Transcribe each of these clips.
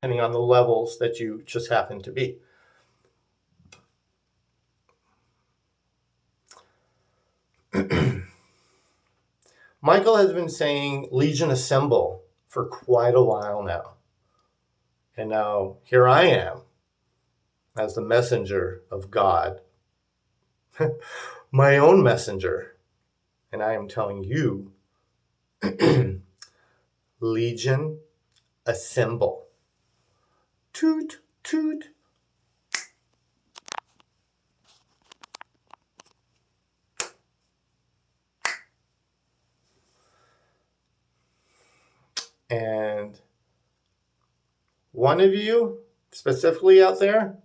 depending on the levels that you just happen to be. Michael has been saying Legion Assemble for quite a while now. And now here I am as the messenger of God, my own messenger. And I am telling you, Legion Assemble. Toot, toot. And one of you, specifically out there,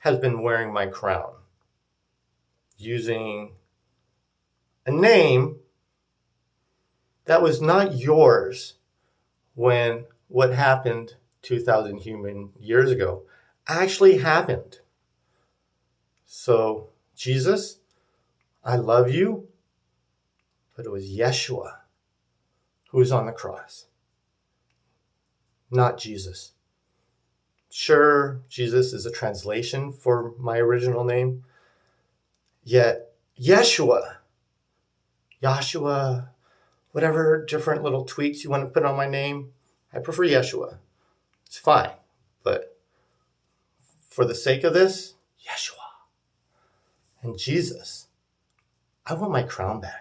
has been wearing my crown, using a name that was not yours when what happened 2,000 human years ago actually happened. So, Jesus, I love you, but it was Yeshua who was on the cross, not Jesus. Sure, Jesus is a translation for my original name, yet Yeshua, whatever different little tweaks you want to put on my name, I prefer Yeshua. It's fine, but for the sake of this, Yeshua and Jesus, I want my crown back.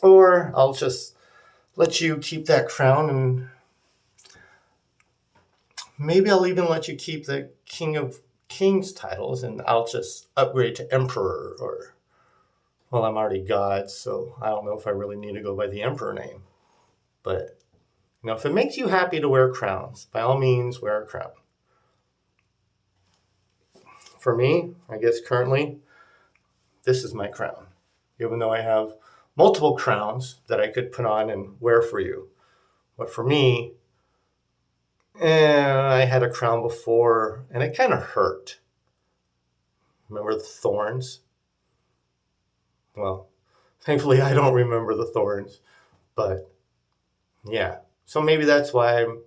Or I'll just let you keep that crown, and maybe I'll even let you keep the King of Kings titles, and I'll just upgrade to Emperor. Or, well, I'm already God, so I don't know if I really need to go by the Emperor name. But, if it makes you happy to wear crowns, by all means, wear a crown. For me, I guess currently, this is my crown, even though I have multiple crowns that I could put on and wear for you. But for me, I had a crown before, and it kind of hurt. Remember the thorns? Well, thankfully I don't remember the thorns, but yeah. So maybe that's why I'm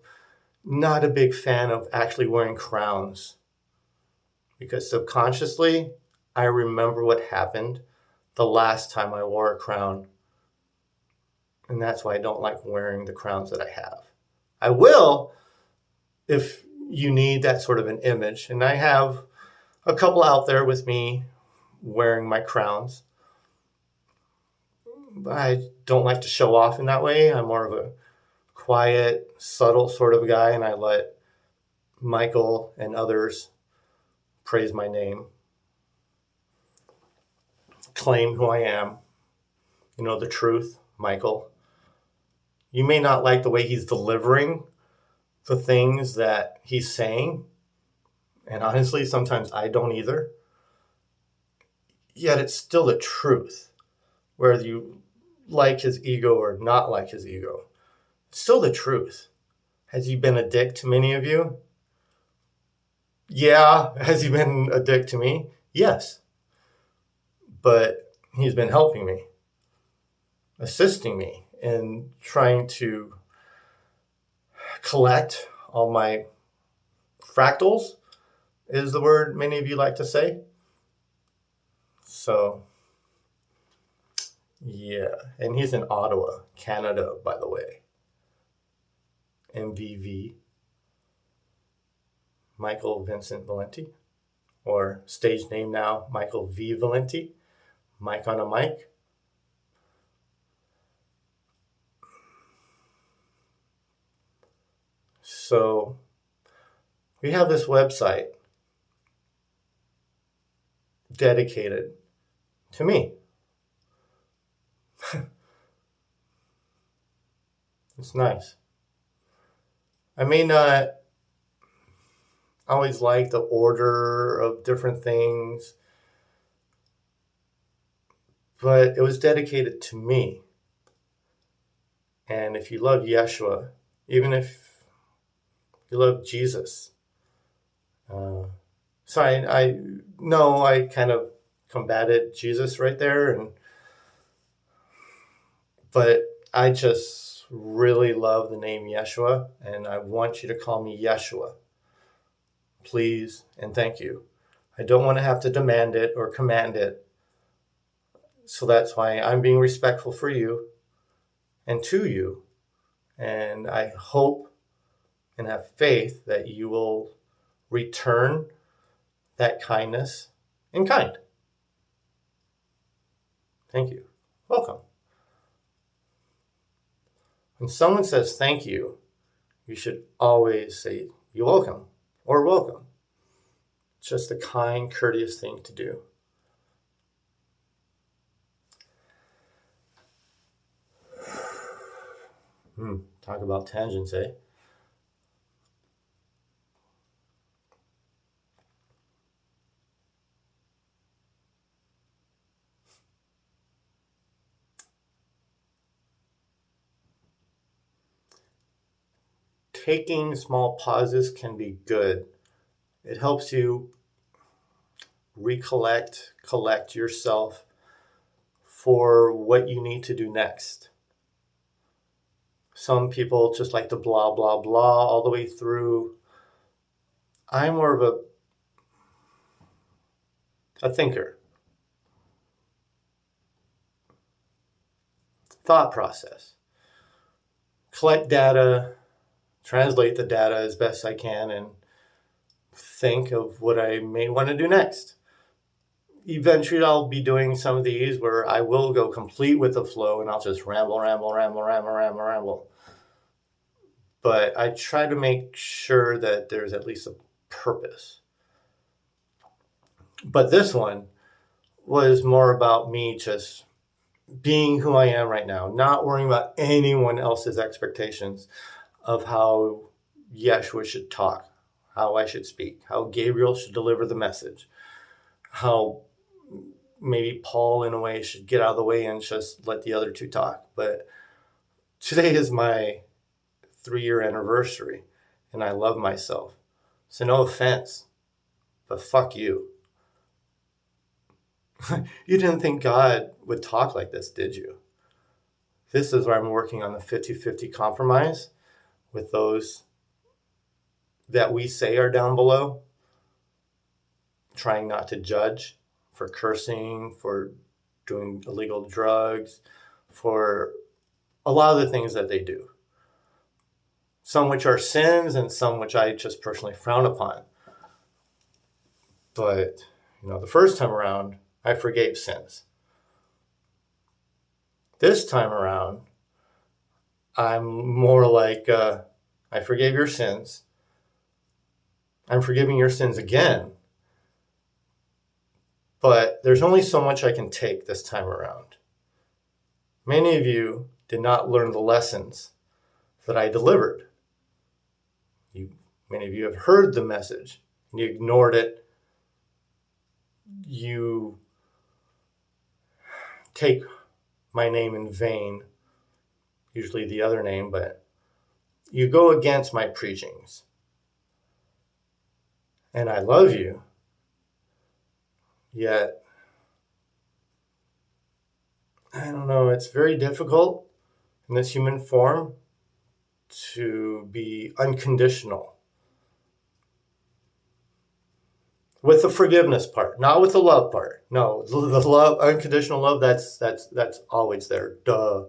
not a big fan of actually wearing crowns, because subconsciously I remember what happened the last time I wore a crown. And that's why I don't like wearing the crowns that I have. I will if you need that sort of an image. And I have a couple out there with me wearing my crowns. But I don't like to show off in that way. I'm more of a quiet, subtle sort of guy, and I let Michael and others praise my name, claim who I am, the truth, Michael. You may not like the way he's delivering the things that he's saying, and honestly, sometimes I don't either. Yet it's still the truth, whether you like his ego or not like his ego. It's still the truth. Has he been a dick to many of you? Yeah. Has he been a dick to me? Yes. But he's been helping me, assisting me in trying to collect all my fractals, is the word many of you like to say. So, yeah. And he's in Ottawa, Canada, by the way. MVV. Michael Vincent Valenti, or stage name now, Michael V. Valenti. Mike on a mic. So we have this website dedicated to me. It's nice. I may not always like the order of different things, but it was dedicated to me. And if you love Yeshua, even if you love Jesus, so I know I kind of combated Jesus right there, and But I just really love the name Yeshua, and I want you to call me Yeshua. Please and thank you. I don't want to have to demand it or command it. So that's why I'm being respectful for you and to you. And I hope and have faith that you will return that kindness in kind. Thank you. Welcome. When someone says thank you, you should always say you're welcome or welcome. It's just a kind, courteous thing to do. Talk about tangents, eh? Taking small pauses can be good. It helps you collect yourself for what you need to do next. Some people just like to blah, blah, blah all the way through. I'm more of a thinker. Thought process. Collect data, translate the data as best I can, and think of what I may want to do next. Eventually, I'll be doing some of these where I will go complete with the flow and I'll just ramble. But I try to make sure that there's at least a purpose. But this one was more about me just being who I am right now, not worrying about anyone else's expectations of how Yeshua should talk, how I should speak, how Gabriel should deliver the message, how maybe Paul, in a way, should get out of the way and just let the other two talk. But today is my 3-year anniversary, and I love myself. So no offense, but fuck you. You didn't think God would talk like this, did you? This is where I'm working on the 50-50 compromise with those that we say are down below, trying not to judge for cursing, for doing illegal drugs, for a lot of the things that they do. Some which are sins and some which I just personally frown upon. But, the first time around, I forgave sins. This time around, I'm more like, I forgave your sins. I'm forgiving your sins again. But there's only so much I can take this time around. Many of you did not learn the lessons that I delivered. Many of you have heard the message and you ignored it. You take my name in vain, usually the other name, but you go against my preachings. And I love you, yet, I don't know, it's very difficult in this human form to be unconditional. With the forgiveness part, not with the love part. No, the love, unconditional love, that's always there. Duh.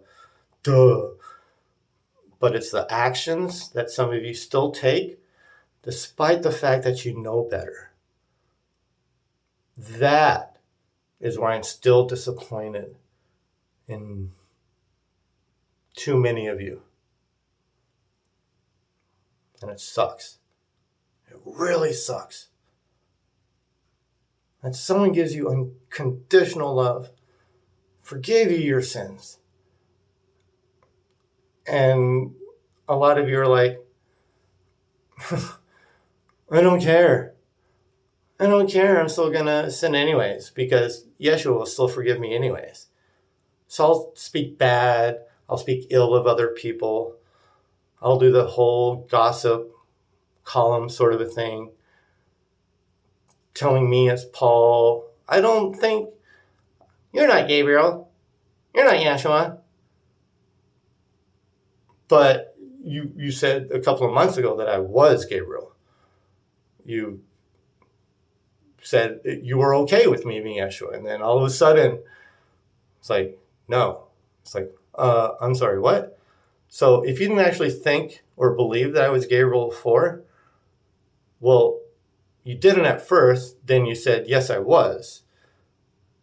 But it's the actions that some of you still take, despite the fact that you know better. That is where I'm still disappointed in too many of you. And it sucks. It really sucks. That someone gives you unconditional love, forgave you your sins. And a lot of you are like, I don't care. I'm still going to sin anyways, because Yeshua will still forgive me anyways. So I'll speak bad. I'll speak ill of other people. I'll do the whole gossip column sort of a thing, telling me it's Paul. I don't think, you're not Gabriel. You're not Yeshua. But you said a couple of months ago that I was Gabriel. You said you were okay with me being Yeshua. And then all of a sudden, it's like, no. It's like, I'm sorry, what? So if you didn't actually think or believe that I was Gabriel before, well, you didn't at first, then you said, yes, I was.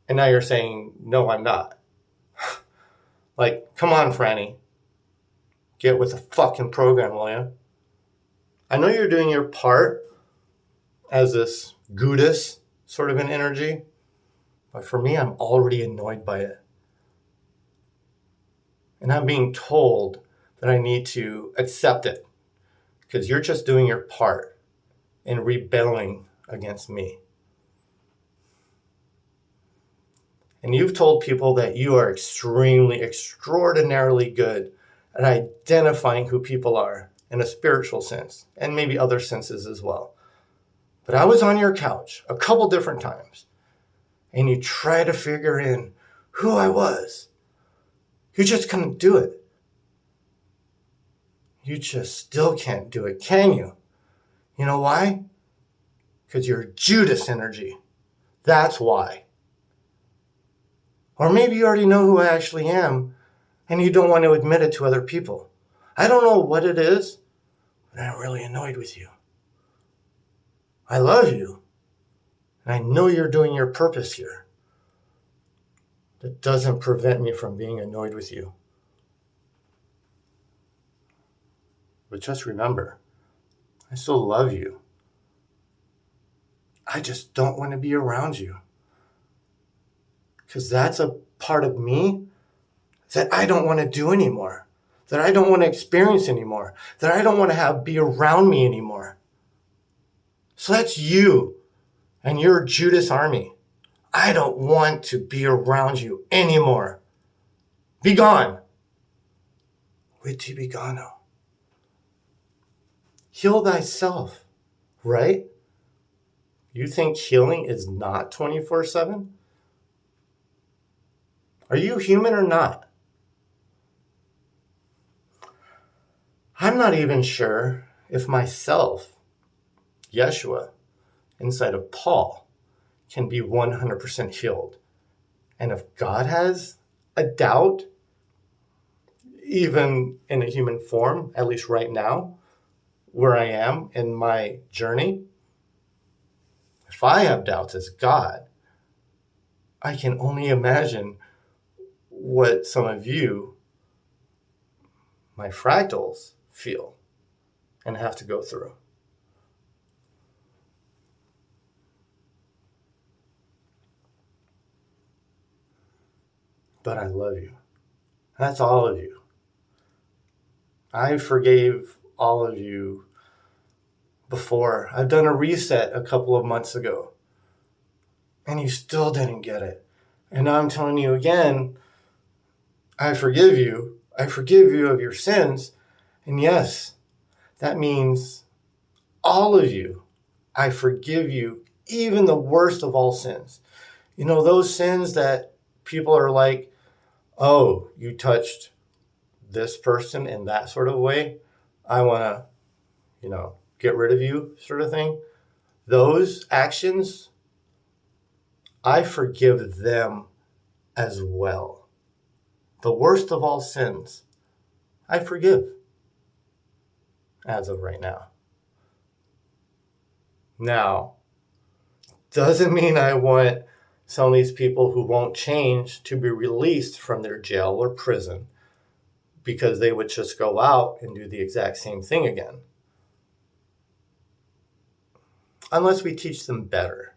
And now you're saying, no, I'm not. Like, come on, Franny. Get with the fucking program, will you? I know you're doing your part as this Gudis sort of an energy, but for me, I'm already annoyed by it. And I'm being told that I need to accept it because you're just doing your part in rebelling against me. And you've told people that you are extraordinarily good at identifying who people are in a spiritual sense, and maybe other senses as well. But I was on your couch a couple different times, and you tried to figure in who I was. You just couldn't do it. You just still can't do it, can you? You know why? Because you're Judas energy. That's why. Or maybe you already know who I actually am, and you don't want to admit it to other people. I don't know what it is, but I'm really annoyed with you. I love you, and I know you're doing your purpose here. That doesn't prevent me from being annoyed with you. But just remember, I still love you. I just don't want to be around you. Because that's a part of me that I don't want to do anymore, that I don't want to experience anymore, that I don't want to be around me anymore. So that's you and your Judas army. I don't want to be around you anymore. Be gone. Viti begano. Heal thyself, right? You think healing is not 24/7? Are you human or not? I'm not even sure if myself, Yeshua, inside of Paul, can be 100% healed. And if God has a doubt, even in a human form, at least right now, where I am in my journey, if I have doubts as God, I can only imagine what some of you, my fractals, feel and have to go through. But I love you. That's all of you. I forgave all of you before. I've done a reset a couple of months ago, and you still didn't get it. And now I'm telling you again, I forgive you. I forgive you of your sins. And yes, that means all of you. I forgive you, even the worst of all sins. You know, those sins that people are like, oh, you touched this person in that sort of way. I want to, get rid of you sort of thing. Those actions, I forgive them as well. The worst of all sins, I forgive as of right now. Now, doesn't mean I want some of these people who won't change to be released from their jail or prison because they would just go out and do the exact same thing again. Unless we teach them better.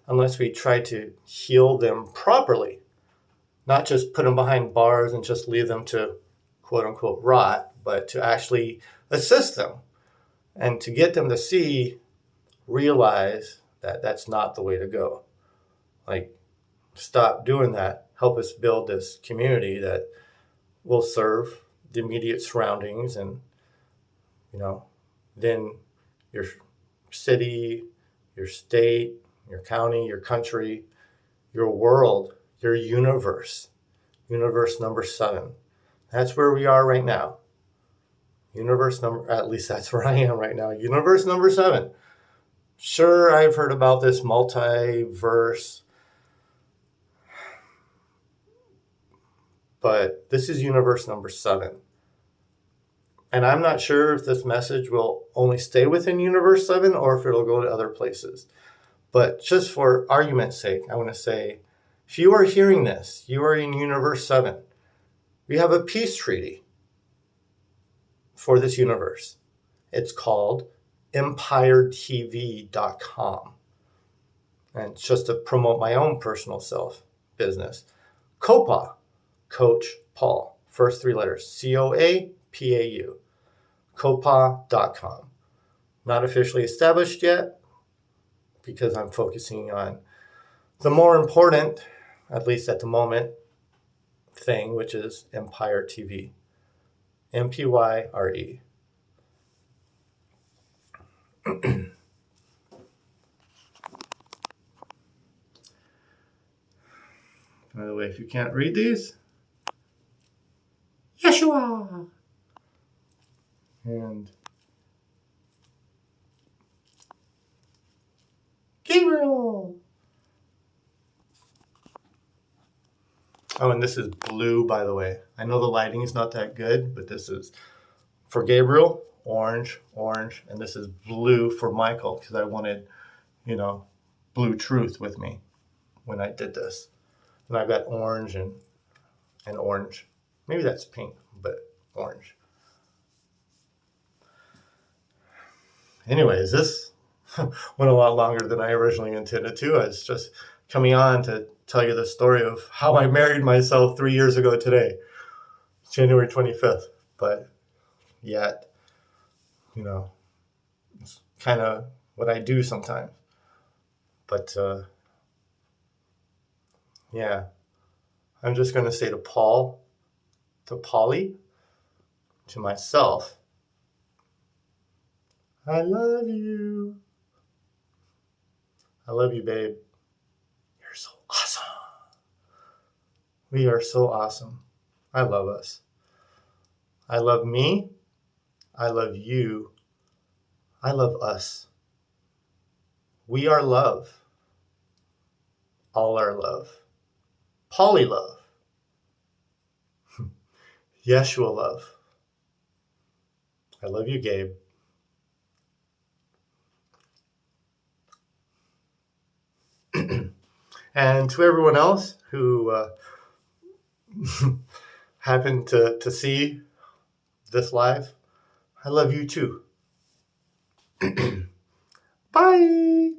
Unless we try to heal them properly. Not just put them behind bars and just leave them to quote unquote rot, but to actually assist them and to get them to realize that that's not the way to go. Like, stop doing that. Help us build this community that will serve the immediate surroundings and, then your city, your state, your county, your country, your world, your universe, universe number 7. That's where we are right now. At least that's where I am right now. Universe number 7. Sure, I've heard about this multiverse, but this is universe number 7. And I'm not sure if this message will only stay within universe 7 or if it'll go to other places. But just for argument's sake, I want to say, if you are hearing this, you are in universe 7. We have a peace treaty for this universe. It's called MPYRETV.com. And it's just to promote my own personal self business. COPA, Coach Paul. First 3 letters, COAPAU. COPA.com. Not officially established yet because I'm focusing on the more important, at least at the moment, thing, which is Empire TV. MPYRE. By the way, if you can't read these, Yeshua! And Gabriel! Oh, and this is blue, by the way. I know the lighting is not that good, but this is for Gabriel, orange, and this is blue for Michael because I wanted, blue truth with me when I did this. And I've got orange and orange. Maybe that's pink, but orange. Anyways, this went a lot longer than I originally intended to. I was just coming on to tell you the story of how I married myself 3 years ago today, January 25th. But yet, it's kind of what I do sometimes. But yeah, I'm just going to say to Paul, to Polly, to myself, I love you. I love you, babe. You're so awesome. We are so awesome. I love us. I love me. I love you. I love us. We are love. All our love. Polly love. Yeshua love. I love you, Gabe. And to everyone else who happened to see this live, I love you too. Bye.